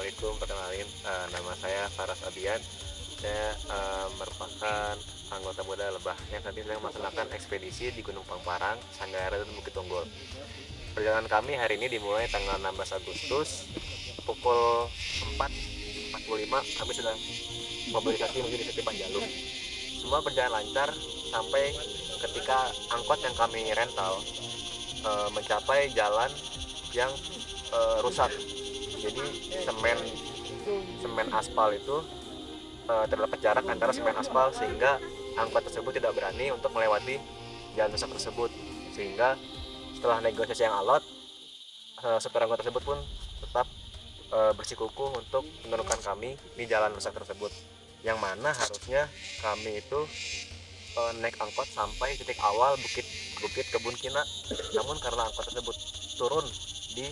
Assalamualaikum, perkenalin nama saya Faras Abian. Saya merupakan anggota muda Lebah yang nanti sedang melaksanakan ekspedisi di Gunung Pangparang, Sanggara, dan Bukit Tunggul. Perjalanan kami hari ini dimulai tanggal 16 Agustus pukul 4.45. Kami sudah mobilisasi menuju di Seti Panjalu. Semua berjalan lancar sampai ketika angkot yang kami rental mencapai jalan yang rusak. Jadi semen aspal itu terdapat jarak antara semen aspal sehingga angkot tersebut tidak berani untuk melewati jalan rusak tersebut. Sehingga setelah negosiasi yang alot, supir angkot tersebut pun tetap bersikukuh untuk menurunkan kami di jalan rusak tersebut. Yang mana harusnya kami itu naik angkot sampai titik awal bukit Kebun Kina. Namun karena angkot tersebut turun di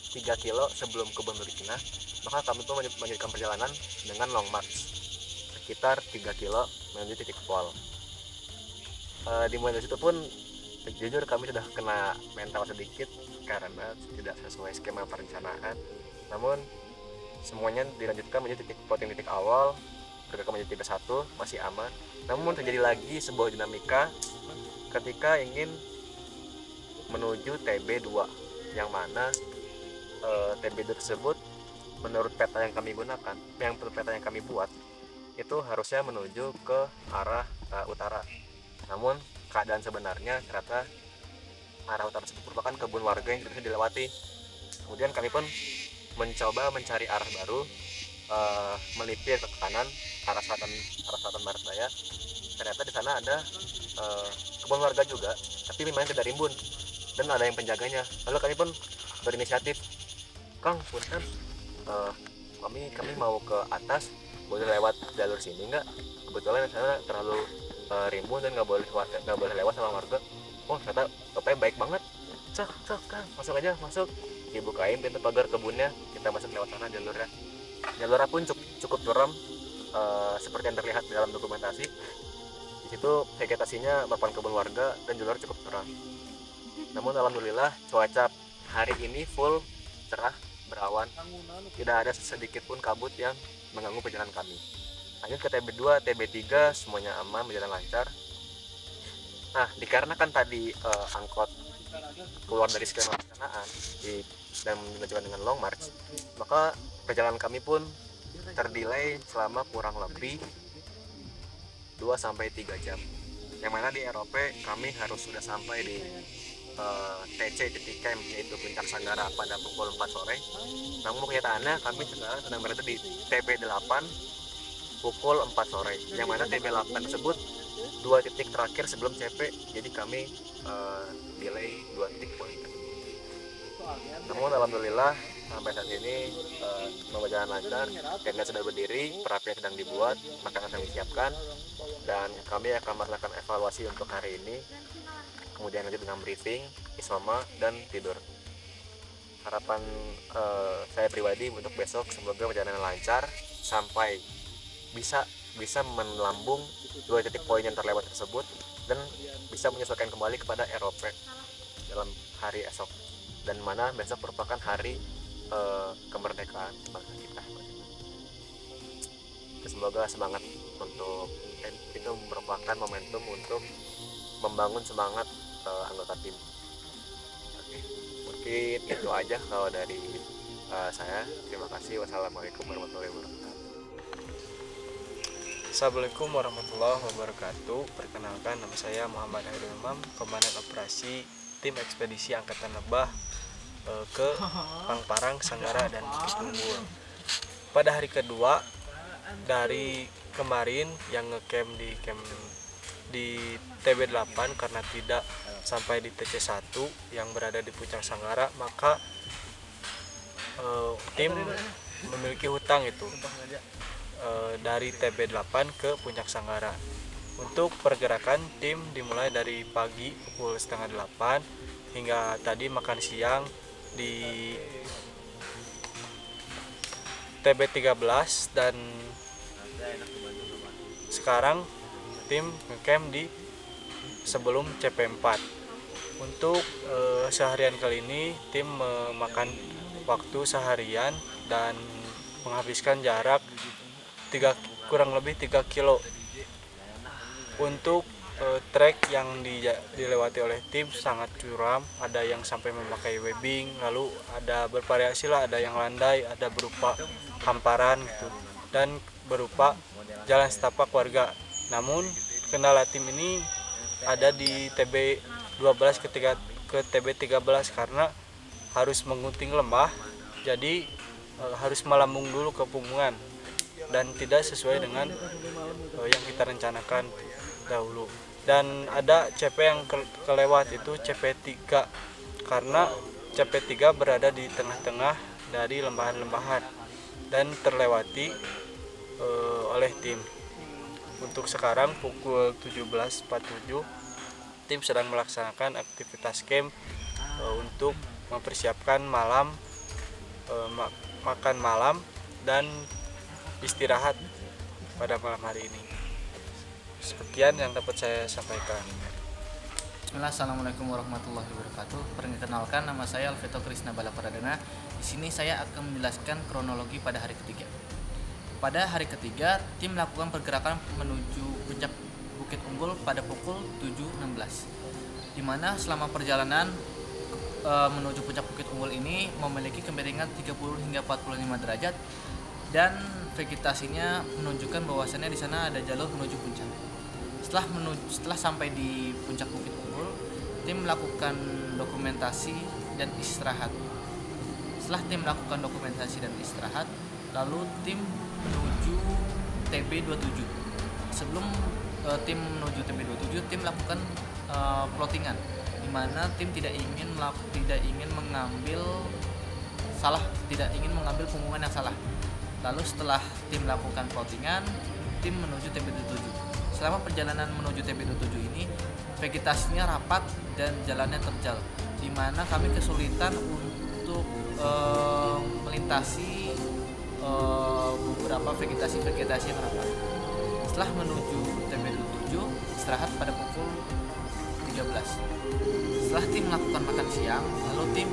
3 kilo sebelum Kebun Kina, maka kami pun melanjutkan perjalanan dengan long march sekitar 3 kilo menuju titik pol. Dimulai dari situ pun jujur kami sudah kena mental sedikit karena tidak sesuai skema perencanaan. Namun semuanya dilanjutkan menjadi titik awal, bergerak menjadi tipe 1 masih aman. Namun terjadi lagi sebuah dinamika ketika ingin menuju TB2, yang mana TB2 tersebut menurut peta yang kami gunakan, peta yang kami buat itu harusnya menuju ke arah utara. Namun keadaan sebenarnya ternyata arah utara tersebut merupakan kebun warga yang tidak bisa dilewati. Kemudian kami pun mencoba mencari arah baru, melipir ke kanan arah selatan barat daya. Ternyata di sana ada kebun warga juga, tapi memang tidak rimbun dan ada yang penjaganya. Lalu kami pun berinisiatif, Kang, punten, kami mau ke atas, boleh lewat jalur sini nggak? Kebetulan di sana terlalu rimbun dan nggak boleh lewat sama warga. Oh, ternyata bapaknya baik banget. Cak, Kang, masuk aja, masuk. Dibukain pintu pagar kebunnya, kita masuk lewat sana jalurnya. Jalurnya pun cukup curam, seperti yang terlihat di dalam dokumentasi. Di situ vegetasinya merupakan kebun warga dan jalur cukup curam. Namun alhamdulillah cuaca hari ini full cerah, berawan, tidak ada sedikit pun kabut yang mengganggu perjalanan kami. Lanjut ke TB2, TB3 semuanya aman, berjalan lancar. Nah, dikarenakan tadi angkot keluar dari skema perencanaan dan dilanjutkan dengan long march, maka perjalanan kami pun terdelay selama kurang lebih 2-3 jam. Yang mana di ROP kami harus sudah sampai di TC titik camp, yaitu Puncak Sanggara, pada pukul 4 sore. Namun kenyataannya kami sekarang sedang berada di TB8 pukul 4 sore, yang mana TB8 tersebut 2 titik terakhir sebelum CP, jadi kami delay 2 titik poin. Namun alhamdulillah sampai saat ini semua berjalan lancar, tenda sudah berdiri, perapian sedang dibuat, makanan sedang disiapkan, dan kami akan melakukan evaluasi untuk hari ini. Kemudian lanjut dengan briefing, isoma, dan tidur. Harapan saya pribadi untuk besok semoga perjalanan lancar sampai bisa melambung 2 titik poin yang terlewat tersebut dan bisa menyesuaikan kembali kepada ROP dalam hari esok, dan mana besok merupakan hari kemerdekaan bangsa kita. Semoga semangat untuk itu merupakan momentum untuk membangun semangat anggota tim. Oke, mungkin itu aja kalau dari saya. Terima kasih. Wassalamualaikum warahmatullahi wabarakatuh. Assalamualaikum warahmatullahi wabarakatuh. Perkenalkan, nama saya Muhammad Hairul Imam, Komandan Operasi Tim Ekspedisi Angkatan Lebah ke Pangparang, Sanggara, dan Bukit Tunggul. Pada hari kedua dari kemarin yang ngecamp di TB8 karena tidak sampai di TC1 yang berada di Puncak Sanggara, maka tim memiliki hutang itu dari TB8 ke Puncak Sanggara. Untuk pergerakan tim dimulai dari pagi pukul setengah 8 hingga tadi makan siang di TB13, dan sekarang tim ngecamp di sebelum CP4. Untuk seharian kali ini tim memakan waktu seharian dan menghabiskan jarak kurang lebih 3 kilo. Untuk trek yang dilewati oleh tim sangat curam, ada yang sampai memakai webbing, lalu ada bervariasi lah, ada yang landai, ada berupa hamparan gitu, dan berupa jalan setapak warga. Namun kendala tim ini ada di TB 12 ke TB 13 karena harus mengunting lembah, jadi harus melambung dulu ke Pumungan dan tidak sesuai dengan yang kita rencanakan dahulu. Dan ada CP yang kelewat, itu CP3, karena CP3 berada di tengah-tengah dari lembahan-lembahan dan terlewati oleh tim. Untuk sekarang pukul 17.47 tim sedang melaksanakan aktivitas camp untuk mempersiapkan malam, makan malam dan istirahat pada malam hari ini. Sekian yang dapat saya sampaikan. Bismillah, Assalamualaikum warahmatullahi wabarakatuh. Perkenalkan, nama saya Alvito Krisna Balapradana. Di sini saya akan menjelaskan kronologi pada hari ketiga. Pada hari ketiga, tim melakukan pergerakan menuju puncak Bukit Unggul pada pukul 7.16. Di mana selama perjalanan menuju puncak Bukit Unggul ini memiliki kemiringan 30 hingga 45 derajat dan vegetasinya menunjukkan bahwasannya di sana ada jalur menuju puncak. Setelah sampai di puncak Bukit Unggul, tim melakukan dokumentasi dan istirahat. Setelah tim melakukan dokumentasi dan istirahat, lalu tim menuju TB27. Sebelum tim menuju TB27, tim melakukan plottingan, di mana tim tidak ingin mengambil Pumungan yang salah. Lalu setelah tim melakukan plottingan, tim menuju TB27. Selama perjalanan menuju TB27 ini, vegetasinya rapat dan jalannya terjal, di mana kami kesulitan untuk melintasi beberapa vegetasi yang rapat. Setelah menuju TB27, istirahat pada pukul 13. Setelah tim melakukan makan siang, lalu tim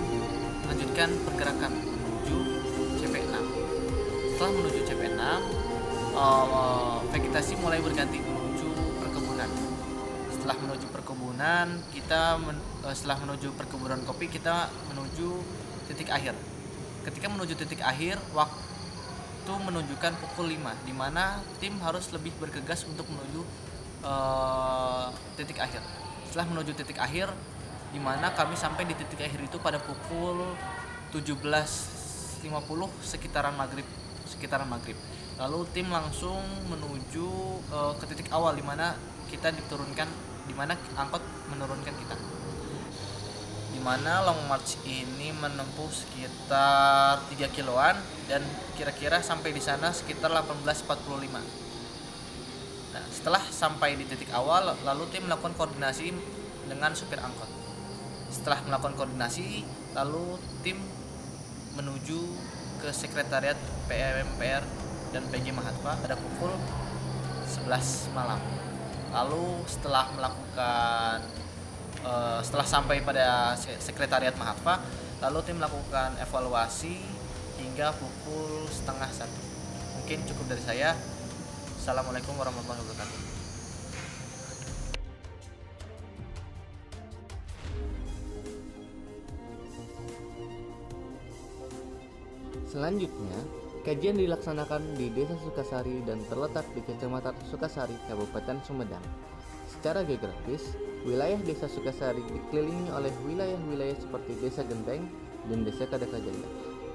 melanjutkan pergerakan menuju CP6. Setelah menuju CP6, vegetasi mulai berganti menuju perkebunan. Setelah menuju perkebunan, setelah menuju perkebunan kopi, kita menuju titik akhir. Ketika menuju titik akhir, waktu menunjukkan pukul 5, di mana tim harus lebih bergegas untuk menuju titik akhir. Setelah menuju titik akhir, di mana kami sampai di titik akhir itu pada pukul 17.50 sekitaran maghrib. Lalu tim langsung menuju ke titik awal, di mana kita diturunkan, di mana angkot menurunkan kita. Di mana long march ini menempuh sekitar 3 kiloan dan kira-kira sampai di sana sekitar 18.45. Nah, setelah sampai di titik awal, lalu tim melakukan koordinasi dengan supir angkot. Setelah melakukan koordinasi, lalu tim menuju ke sekretariat PMPR dan PG Mahatma pada pukul 11 malam. Lalu setelah sampai pada sekretariat Mahatma, lalu tim melakukan evaluasi hingga pukul 12:30. Mungkin cukup dari saya. Assalamualaikum warahmatullahi wabarakatuh. Selanjutnya, kajian dilaksanakan di Desa Sukasari dan terletak di Kecamatan Sukasari, Kabupaten Sumedang. Secara geografis, wilayah Desa Sukasari dikelilingi oleh wilayah-wilayah seperti Desa Genteng dan Desa Kadakajaya.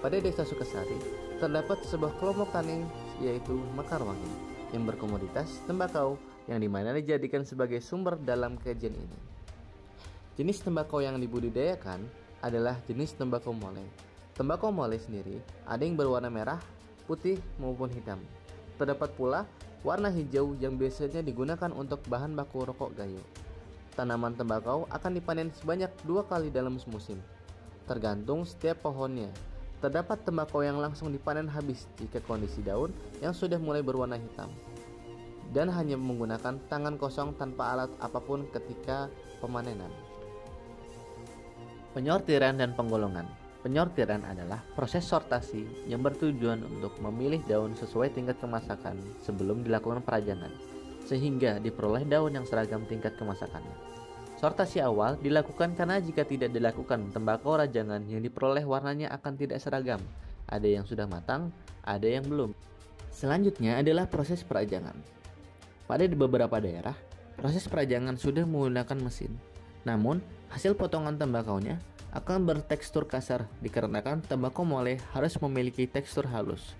Pada Desa Sukasari, terdapat sebuah kelompok tani yaitu Mekarwangi yang berkomoditas tembakau yang dimana dijadikan sebagai sumber dalam kajian ini. Jenis tembakau yang dibudidayakan adalah jenis tembakau molek. Tembakau molek sendiri ada yang berwarna merah, putih maupun hitam. Terdapat pula warna hijau yang biasanya digunakan untuk bahan baku rokok gayo. Tanaman tembakau akan dipanen sebanyak 2 kali dalam semusim, tergantung setiap pohonnya. Terdapat tembakau yang langsung dipanen habis jika kondisi daun yang sudah mulai berwarna hitam dan hanya menggunakan tangan kosong tanpa alat apapun ketika pemanenan. Penyortiran dan penggolongan. Penyortiran adalah proses sortasi yang bertujuan untuk memilih daun sesuai tingkat kemasakan sebelum dilakukan perajangan, sehingga diperoleh daun yang seragam tingkat kemasakannya. Sortasi awal dilakukan karena jika tidak dilakukan, tembakau rajangan yang diperoleh warnanya akan tidak seragam. Ada yang sudah matang, ada yang belum. Selanjutnya adalah proses perajangan. Pada beberapa daerah, proses perajangan sudah menggunakan mesin. Namun, hasil potongan tembakaunya akan bertekstur kasar dikarenakan tembakau molek harus memiliki tekstur halus.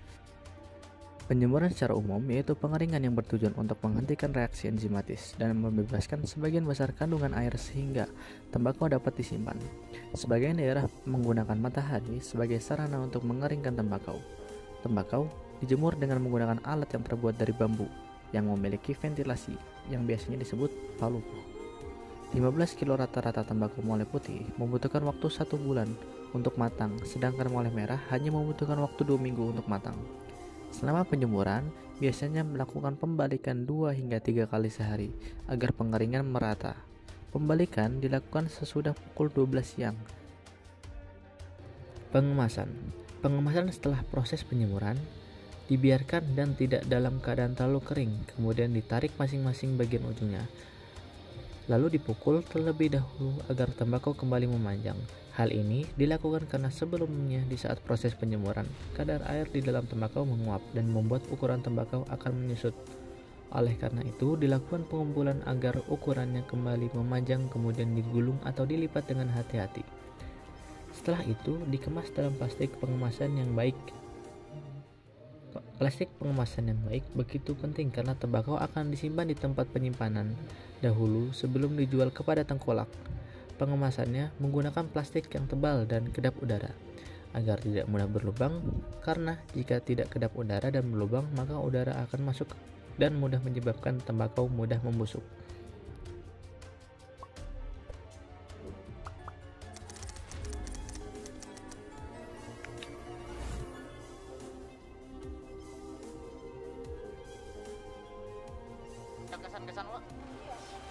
Penjemuran secara umum yaitu pengeringan yang bertujuan untuk menghentikan reaksi enzimatis dan membebaskan sebagian besar kandungan air sehingga tembakau dapat disimpan. Sebagian daerah menggunakan matahari sebagai sarana untuk mengeringkan tembakau. Tembakau dijemur dengan menggunakan alat yang terbuat dari bambu yang memiliki ventilasi yang biasanya disebut palupo. 15 kilo rata-rata tembakau molek putih membutuhkan waktu 1 bulan untuk matang, sedangkan molek merah hanya membutuhkan waktu 2 minggu untuk matang. Selama penjemuran, biasanya melakukan pembalikan 2 hingga 3 kali sehari agar pengeringan merata. Pembalikan dilakukan sesudah pukul 12 siang. Pengemasan. Pengemasan setelah proses penjemuran dibiarkan dan tidak dalam keadaan terlalu kering, kemudian ditarik masing-masing bagian ujungnya. Lalu dipukul terlebih dahulu agar tembakau kembali memanjang. Hal ini dilakukan karena sebelumnya di saat proses penjemuran, kadar air di dalam tembakau menguap dan membuat ukuran tembakau akan menyusut. Oleh karena itu, dilakukan pengumpulan agar ukurannya kembali memanjang kemudian digulung atau dilipat dengan hati-hati. Setelah itu, dikemas dalam plastik pengemasan yang baik. Plastik pengemasan yang baik begitu penting karena tembakau akan disimpan di tempat penyimpanan dahulu sebelum dijual kepada tengkolak. Pengemasannya menggunakan plastik yang tebal dan kedap udara agar tidak mudah berlubang, karena jika tidak kedap udara dan berlubang maka udara akan masuk dan mudah menyebabkan tembakau mudah membusuk. Kesan-kesan Wak?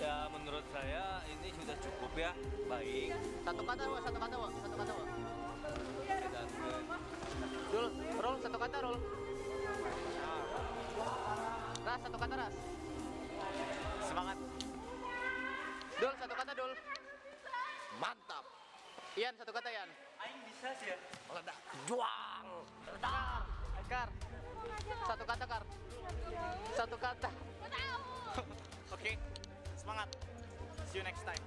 Ya menurut saya ini sudah cukup ya, baik. Satu kata Wak, satu kata Wak, satu kata Wak. Dan Rul, satu kata Rul. Ras, satu kata Ras. Semangat. Dul, satu kata Dul. Mantap. Ian, satu kata Ian. Aing bisa sih ya. Meledak. Juang. Meledak. Kar. Satu kata Kar. Satu kata. Oke, semangat. See you next time.